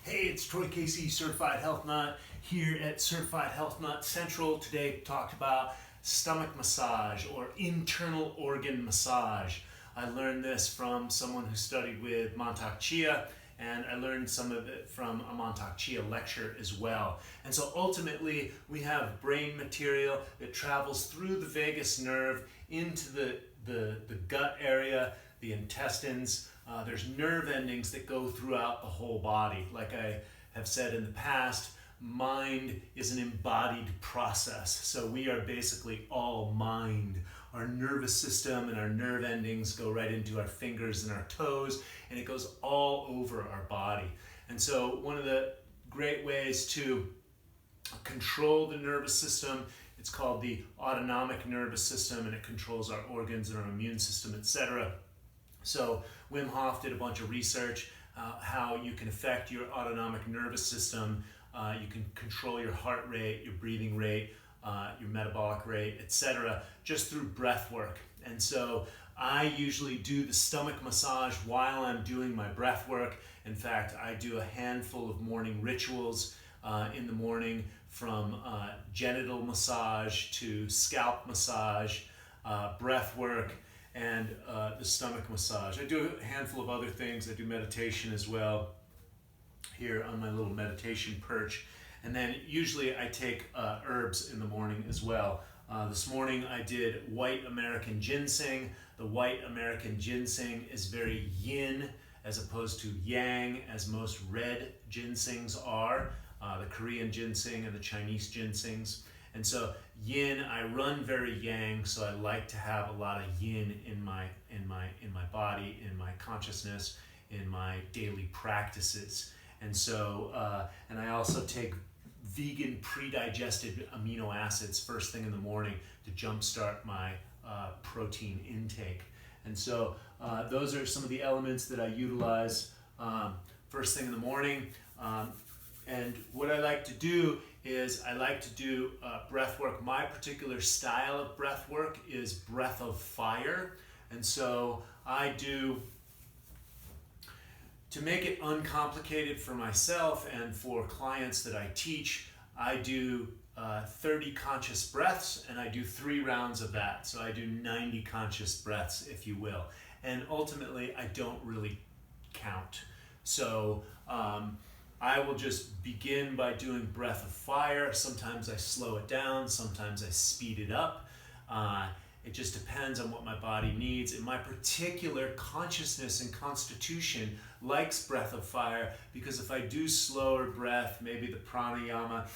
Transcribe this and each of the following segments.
Hey, it's Troy Casey, Certified Health Nut, here at Certified Health Nut Central. Today talked about stomach massage or internal organ massage. I learned this from someone who studied with Montauk Chia, and I learned some of it from a Montauk Chia lecture as well. And so ultimately, we have brain material that travels through the vagus nerve into the gut area, the intestines. There's nerve endings that go throughout the whole body. Like I have said in the past, mind is an embodied process. So we are basically all mind. Our nervous system and our nerve endings go right into our fingers and our toes, and it goes all over our body. And so one of the great ways to control the nervous system, it's called the autonomic nervous system, and it controls our organs and our immune system, etc. So Wim Hof did a bunch of research how you can affect your autonomic nervous system. You can control your heart rate, your breathing rate, your metabolic rate, etc., just through breath work. And so I usually do the stomach massage while I'm doing my breath work. In fact, I do a handful of morning rituals in the morning, from genital massage to scalp massage, breath work, and the stomach massage. I do a handful of other things. I do meditation as well here on my little meditation perch. And then usually I take herbs in the morning as well. This morning I did white American ginseng. The white American ginseng is very yin as opposed to yang, as most red ginsengs are, the Korean ginseng and the Chinese ginsengs. And so yin, I run very yang, so I like to have a lot of yin in my body, in my consciousness, in my daily practices. And so, and I also take vegan pre-digested amino acids first thing in the morning to jumpstart my protein intake. And so those are some of the elements that I utilize first thing in the morning. And what I like to do is I like to do breath work. My particular style of breath work is breath of fire. And so I do, to make it uncomplicated for myself and for clients that I teach, I do 30 conscious breaths, and I do 3 rounds of that. So I do 90 conscious breaths, if you will. And ultimately, I don't really count. So I will just begin by doing breath of fire. Sometimes I slow it down, sometimes I speed it up. It just depends on what my body needs. And my particular consciousness and constitution likes breath of fire, because if I do slower breath, maybe the pranayama,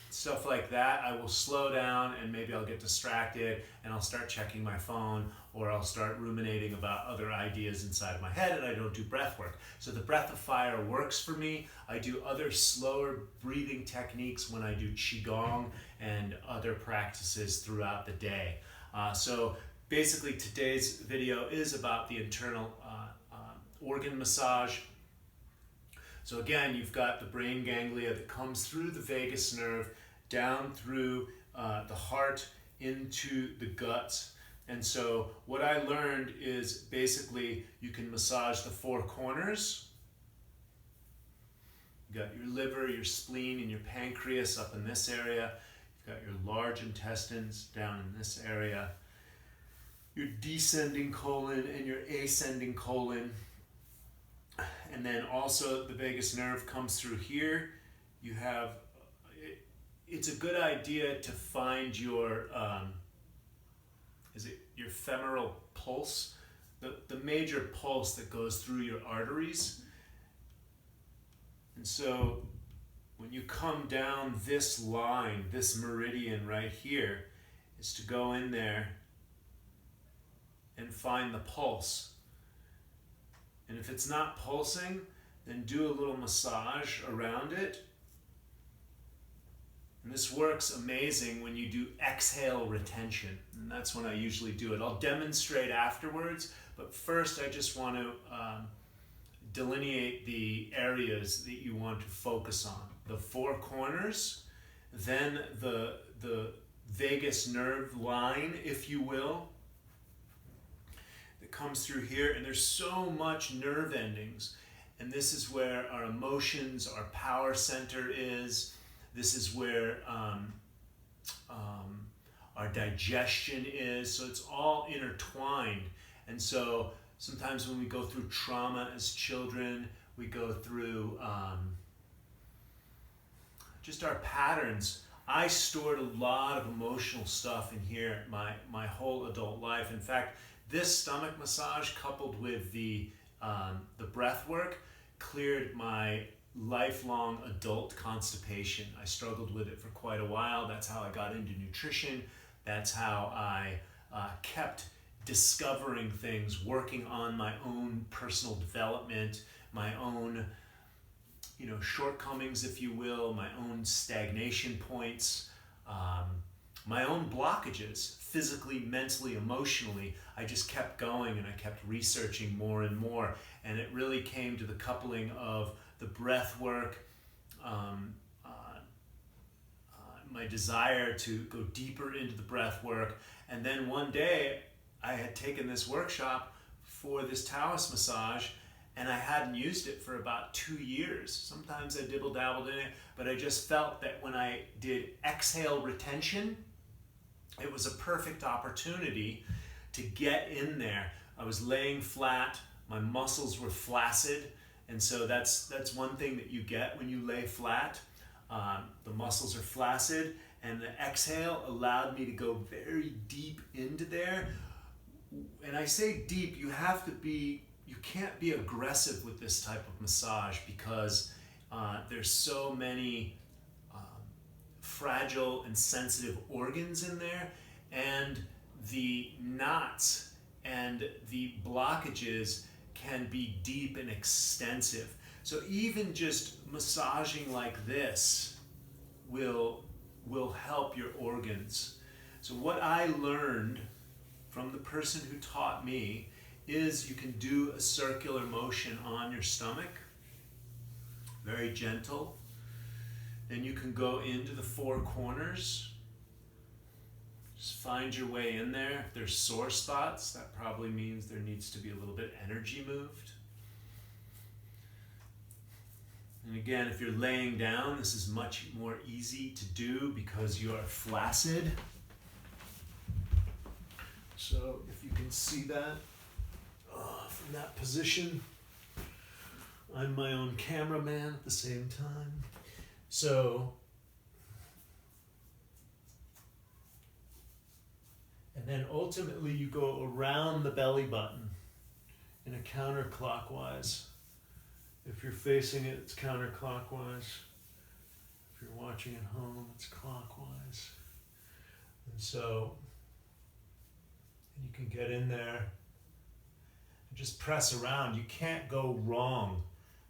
stuff like that, I will slow down and maybe I'll get distracted and I'll start checking my phone, or I'll start ruminating about other ideas inside my head, and I don't do breath work. So the breath of fire works for me. I do other slower breathing techniques when I do Qigong and other practices throughout the day. So basically today's video is about the internal organ massage. So again, you've got the brain ganglia that comes through the vagus nerve, down through the heart, into the guts. And so what I learned is basically you can massage the 4 corners. You got your liver, your spleen, and your pancreas up in this area. You've got your large intestines down in this area. Your descending colon and your ascending colon. And then also the vagus nerve comes through here. You have, it's a good idea to find your, your femoral pulse, the major pulse that goes through your arteries. And so when you come down this line, this meridian right here, is to go in there and find the pulse. And if it's not pulsing, then do a little massage around it. And this works amazing when you do exhale retention. And that's when I usually do it. I'll demonstrate afterwards, but first I just want to delineate the areas that you want to focus on. The 4 corners, then the vagus nerve line, if you will, that comes through here. And there's so much nerve endings. And this is where our emotions, our power center is. This is where our digestion is. So it's all intertwined. And so sometimes when we go through trauma as children, we go through just our patterns. I stored a lot of emotional stuff in here my whole adult life. In fact, this stomach massage coupled with the breath work cleared my lifelong adult constipation. I struggled with it for quite a while. That's how I got into nutrition. That's how I kept discovering things, working on my own personal development, my own shortcomings, if you will, my own stagnation points, my own blockages, physically, mentally, emotionally. I just kept going and I kept researching more and more. And it really came to the coupling of the breath work, my desire to go deeper into the breath work. And then one day I had taken this workshop for this Taoist massage, and I hadn't used it for about 2 years. Sometimes I dibble-dabbled in it, but I just felt that when I did exhale retention, it was a perfect opportunity to get in there. I was laying flat, my muscles were flaccid, and so that's one thing that you get when you lay flat. The muscles are flaccid, and the exhale allowed me to go very deep into there. And I say deep, you can't be aggressive with this type of massage because there's so many fragile and sensitive organs in there, and the knots and the blockages can be deep and extensive. So even just massaging like this will help your organs. So what I learned from the person who taught me is you can do a circular motion on your stomach, very gentle. Then you can go into the four corners. Just find your way in there. If there's sore spots, that probably means there needs to be a little bit energy moved. And again, if you're laying down, this is much more easy to do because you are flaccid. So if you can see that from that position, I'm my own cameraman at the same time. So, and then ultimately you go around the belly button in a counterclockwise. If you're facing it, it's counterclockwise. If you're watching at home, it's clockwise. And so, you can get in there and just press around. You can't go wrong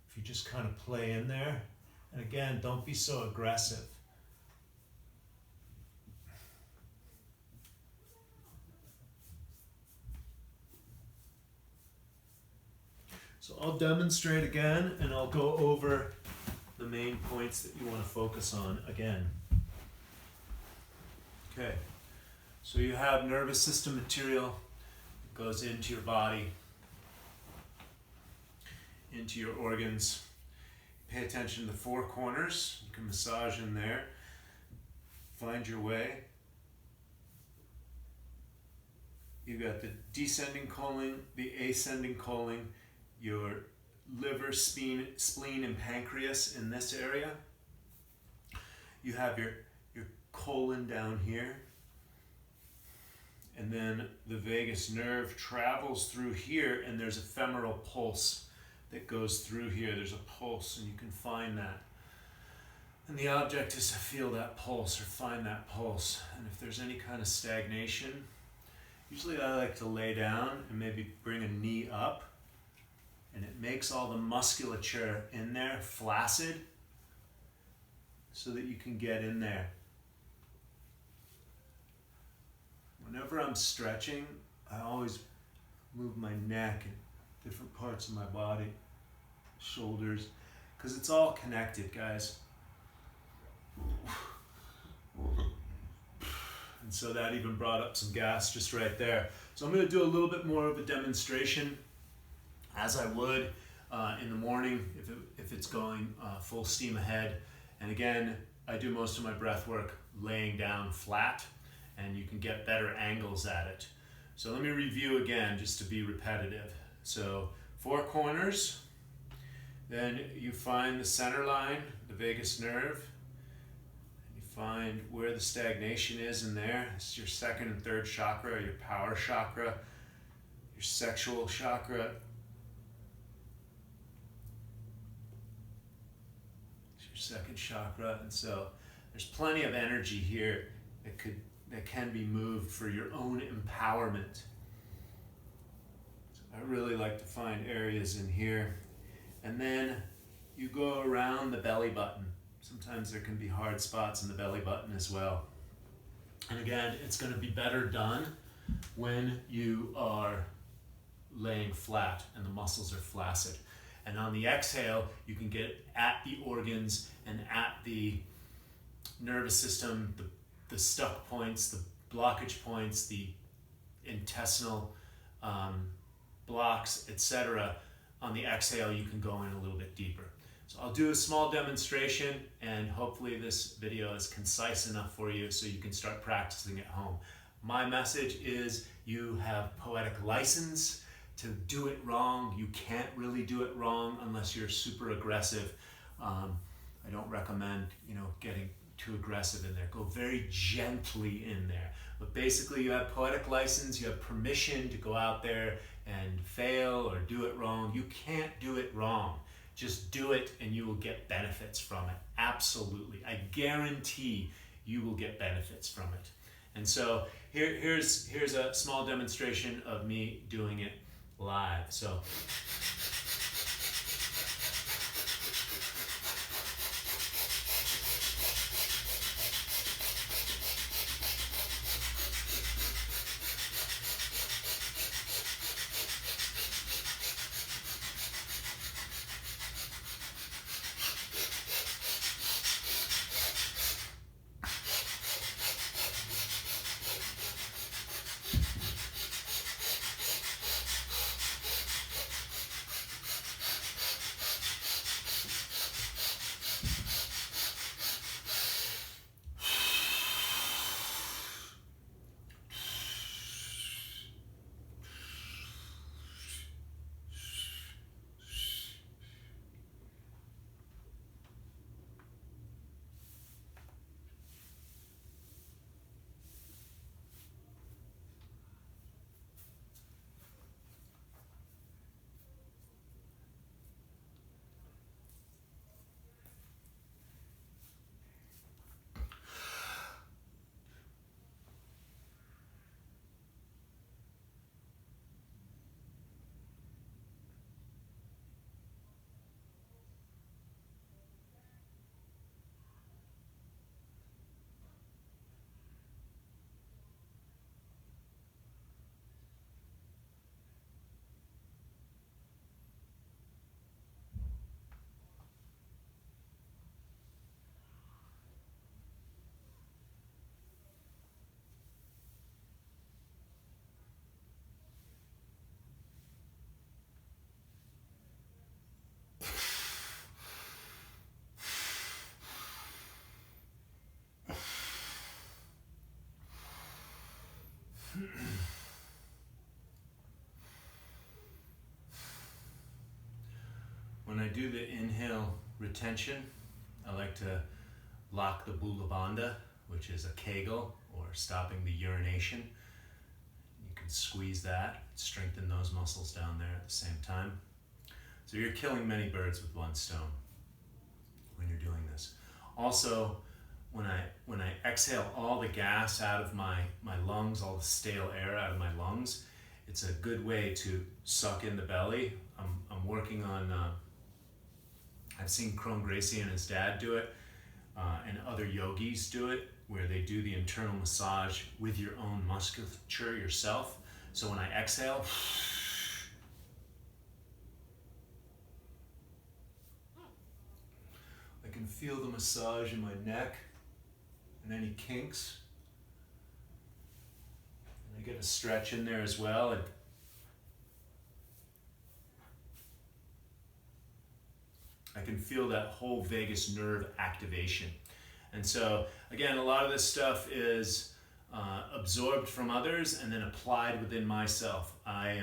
if you just kind of play in there. And again, don't be so aggressive. So I'll demonstrate again, and I'll go over the main points that you want to focus on again. Okay, so you have nervous system material that goes into your body, into your organs. Pay attention to the four corners. You can massage in there. Find your way. You've got the descending colon, the ascending colon, your liver, spleen, and pancreas in this area. You have your colon down here. And then the vagus nerve travels through here, and there's a femoral pulse that goes through here. There's a pulse, and you can find that. And the object is to feel that pulse or find that pulse. And if there's any kind of stagnation, usually I like to lay down and maybe bring a knee up, and it makes all the musculature in there flaccid so that you can get in there. Whenever I'm stretching, I always move my neck and different parts of my body, shoulders, because it's all connected, guys. And so that even brought up some gas just right there. So I'm going to do a little bit more of a demonstration as I would in the morning if it's going full steam ahead. And again, I do most of my breath work laying down flat, and you can get better angles at it. So let me review again just to be repetitive. So 4 corners, then you find the center line, the vagus nerve. You find where the stagnation is in there. It's your 2nd and 3rd chakra, your power chakra, your sexual chakra. It's your 2nd chakra. And so there's plenty of energy here that can be moved for your own empowerment. So I really like to find areas in here. And then you go around the belly button. Sometimes there can be hard spots in the belly button as well. And again, it's going to be better done when you are laying flat and the muscles are flaccid. And on the exhale, you can get at the organs and at the nervous system, the stuck points, the blockage points, the intestinal blocks, etc. On the exhale, you can go in a little bit deeper. So I'll do a small demonstration, and hopefully this video is concise enough for you so you can start practicing at home. My message is you have poetic license to do it wrong. You can't really do it wrong unless you're super aggressive. I don't recommend, getting too aggressive in there. Go very gently in there. But basically you have poetic license, you have permission to go out there and fail or do it wrong. You can't do it wrong. Just do it and you will get benefits from it. Absolutely. I guarantee you will get benefits from it. And so here's a small demonstration of me doing it live. So when I do the inhale retention, I like to lock the Bula Bandha, which is a Kegel, or stopping the urination. You can squeeze that, strengthen those muscles down there at the same time. So you're killing many birds with one stone when you're doing this. Also, when I exhale all the gas out of my lungs, all the stale air out of my lungs, it's a good way to suck in the belly. I'm working on, I've seen Crone Gracie and his dad do it, and other yogis do it, where they do the internal massage with your own musculature yourself. So when I exhale, I can feel the massage in my neck and any kinks. And I get a stretch in there as well. And I can feel that whole vagus nerve activation. And so, again, a lot of this stuff is absorbed from others and then applied within myself. I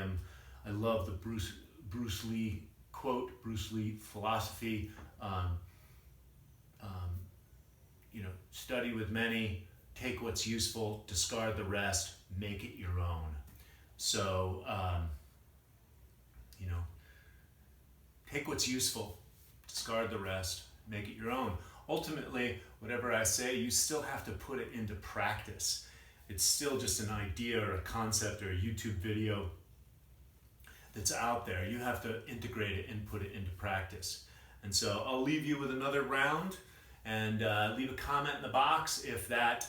love the Bruce Lee quote, Bruce Lee philosophy. Study with many, take what's useful, discard the rest, make it your own. So, take what's useful, discard the rest, make it your own. Ultimately, whatever I say, you still have to put it into practice. It's still just an idea or a concept or a YouTube video that's out there. You have to integrate it and put it into practice. And so I'll leave you with another round, and leave a comment in the box if that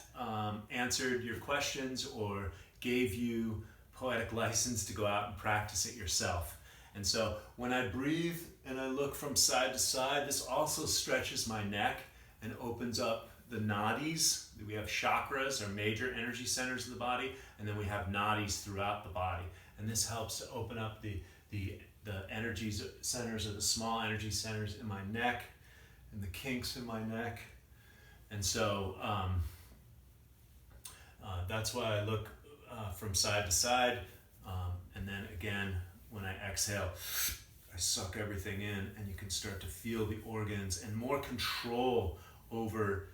answered your questions or gave you poetic license to go out and practice it yourself. And so when I breathe and I look from side to side, this also stretches my neck and opens up the nadis. We have chakras, or major energy centers of the body, and then we have nadis throughout the body. And this helps to open up the energy centers, or the small energy centers in my neck and the kinks in my neck. And so that's why I look from side to side. And then again, when I exhale, I suck everything in, and you can start to feel the organs and more control over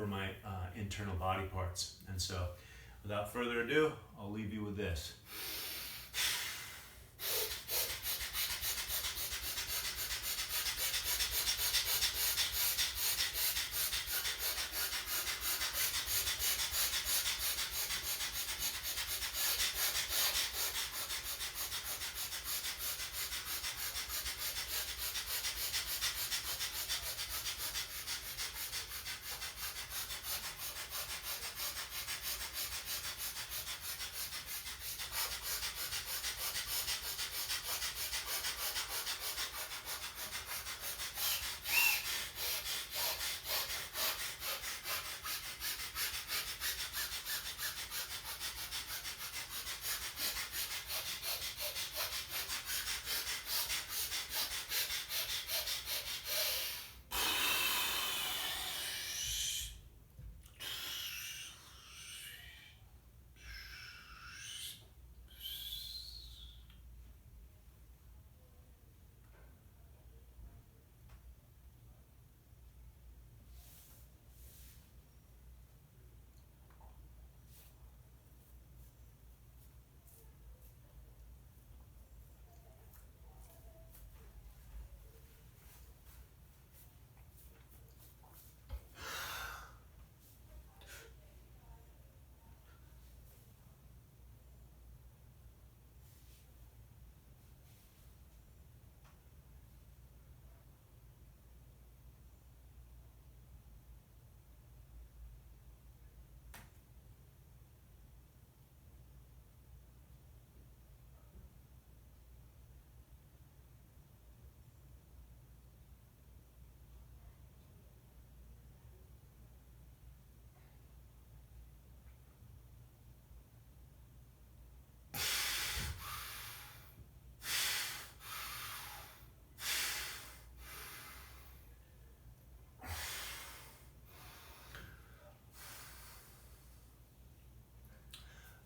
my internal body parts. And so, without further ado, I'll leave you with this.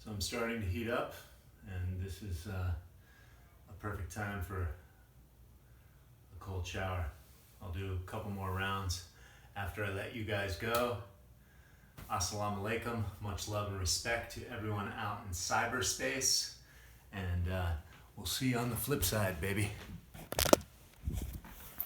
So I'm starting to heat up, and this is a perfect time for a cold shower. I'll do a couple more rounds after I let you guys go. Assalamu alaikum, much love and respect to everyone out in cyberspace, and we'll see you on the flip side, baby.